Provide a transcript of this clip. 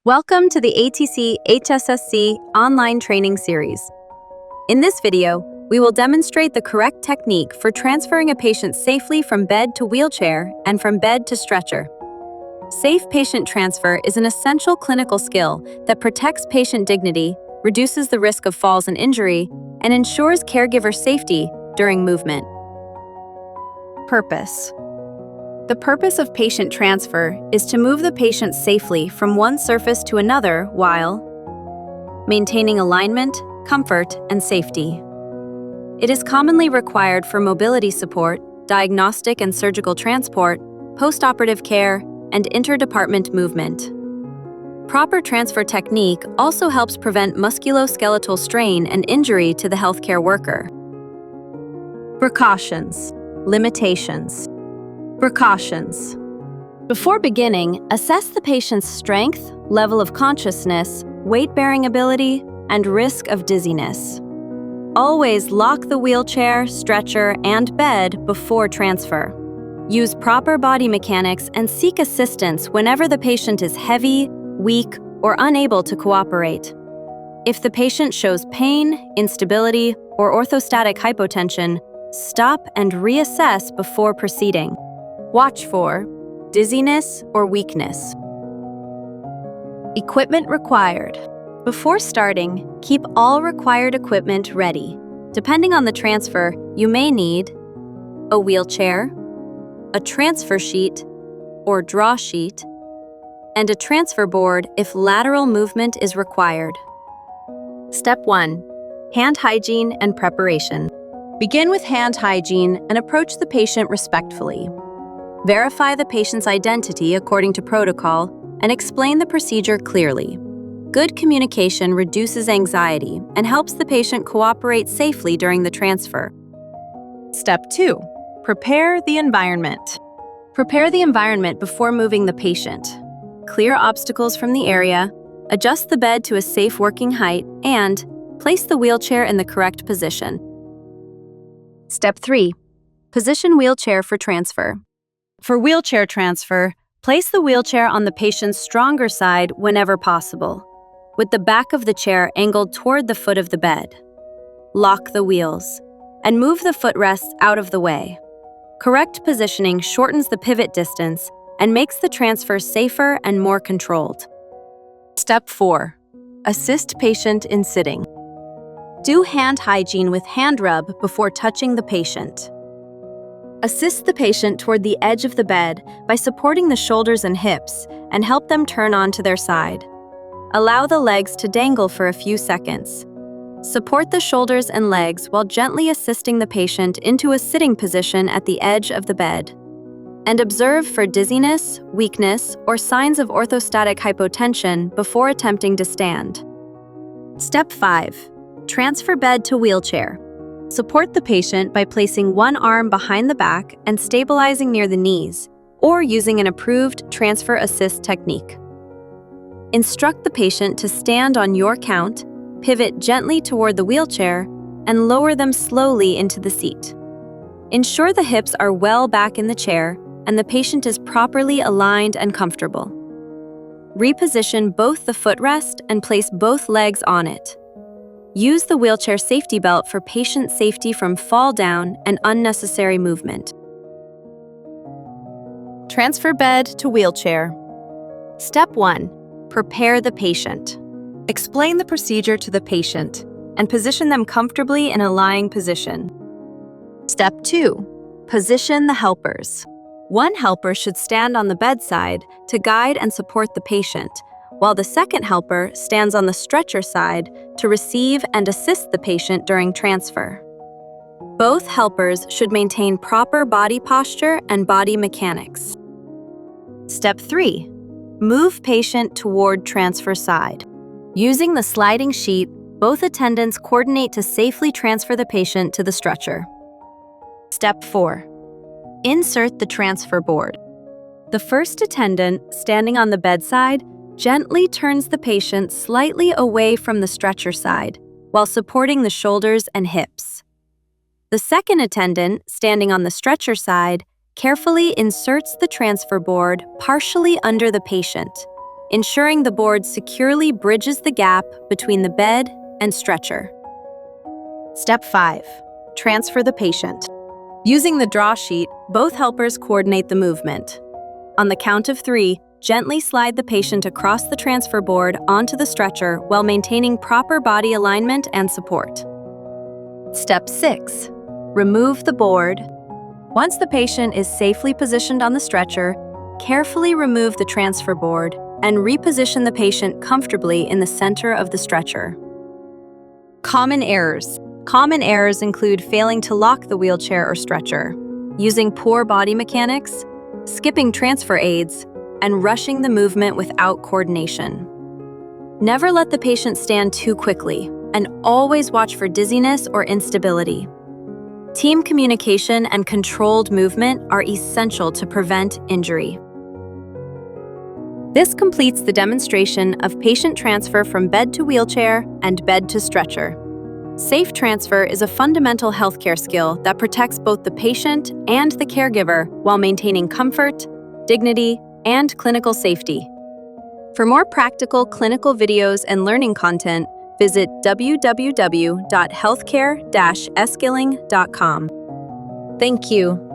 Welcome to the ATC HSSC online training series. In this video, we will demonstrate the correct technique for transferring a patient safely from bed to wheelchair and from bed to stretcher. Safe patient transfer is an essential clinical skill that protects patient dignity, reduces the risk of falls and injury, and ensures caregiver safety during movement. Purpose. The purpose of patient transfer is to move the patient safely from one surface to another while maintaining alignment, comfort, and safety. It is commonly required for mobility support, diagnostic and surgical transport, post-operative care, and interdepartment movement. Proper transfer technique also helps prevent musculoskeletal strain and injury to the healthcare worker. Precautions. Limitations. Precautions. Before beginning, assess the patient's strength, level of consciousness, weight-bearing ability, and risk of dizziness. Always lock the wheelchair, stretcher, and bed before transfer. Use proper body mechanics and seek assistance whenever the patient is heavy, weak, or unable to cooperate. If the patient shows pain, instability, or orthostatic hypotension, stop and reassess before proceeding. Watch for dizziness or weakness. Equipment required. Before starting, keep all required equipment ready. Depending on the transfer, you may need a wheelchair, a transfer sheet or draw sheet, and a transfer board if lateral movement is required. Step 1. Hand hygiene and preparation. Begin with hand hygiene and approach the patient respectfully. Verify the patient's identity according to protocol and explain the procedure clearly. Good communication reduces anxiety and helps the patient cooperate safely during the transfer. Step 2. Prepare the environment. Prepare the environment before moving the patient. Clear obstacles from the area, adjust the bed to a safe working height, and place the wheelchair in the correct position. Step 3. Position wheelchair for transfer. For wheelchair transfer, place the wheelchair on the patient's stronger side whenever possible, with the back of the chair angled toward the foot of the bed. Lock the wheels, and move the footrests out of the way. Correct positioning shortens the pivot distance and makes the transfer safer and more controlled. Step 4. Assist patient in sitting. Do hand hygiene with hand rub before touching the patient. Assist the patient toward the edge of the bed by supporting the shoulders and hips and help them turn onto their side. Allow the legs to dangle for a few seconds. Support the shoulders and legs while gently assisting the patient into a sitting position at the edge of the bed. And observe for dizziness, weakness, or signs of orthostatic hypotension before attempting to stand. Step 5. Transfer bed to wheelchair. Support the patient by placing one arm behind the back and stabilizing near the knees, or using an approved transfer assist technique. Instruct the patient to stand on your count, pivot gently toward the wheelchair, and lower them slowly into the seat. Ensure the hips are well back in the chair and the patient is properly aligned and comfortable. Reposition both the footrest and place both legs on it. Use the wheelchair safety belt for patient safety from fall down and unnecessary movement. Transfer bed to wheelchair. Step 1. Prepare the patient. Explain the procedure to the patient and position them comfortably in a lying position. Step 2. Position the helpers. One helper should stand on the bedside to guide and support the patient, while the second helper stands on the stretcher side to receive and assist the patient during transfer. Both helpers should maintain proper body posture and body mechanics. Step 3. Move patient toward transfer side. Using the sliding sheet, both attendants coordinate to safely transfer the patient to the stretcher. Step 4. Insert the transfer board. The first attendant, standing on the bedside, gently turns the patient slightly away from the stretcher side while supporting the shoulders and hips. The second attendant, standing on the stretcher side, carefully inserts the transfer board partially under the patient, ensuring the board securely bridges the gap between the bed and stretcher. Step 5. Transfer the patient. Using the draw sheet, both helpers coordinate the movement. On the count of 3, gently slide the patient across the transfer board onto the stretcher while maintaining proper body alignment and support. Step 6. Remove the board. Once the patient is safely positioned on the stretcher, carefully remove the transfer board and reposition the patient comfortably in the center of the stretcher. Common errors. Common errors include failing to lock the wheelchair or stretcher, using poor body mechanics, skipping transfer aids, and rushing the movement without coordination. Never let the patient stand too quickly, and always watch for dizziness or instability. Team communication and controlled movement are essential to prevent injury. This completes the demonstration of patient transfer from bed to wheelchair and bed to stretcher. Safe transfer is a fundamental healthcare skill that protects both the patient and the caregiver while maintaining comfort, dignity, and clinical safety. For more practical clinical videos and learning content, visit www.healthcare-eskilling.com. Thank you.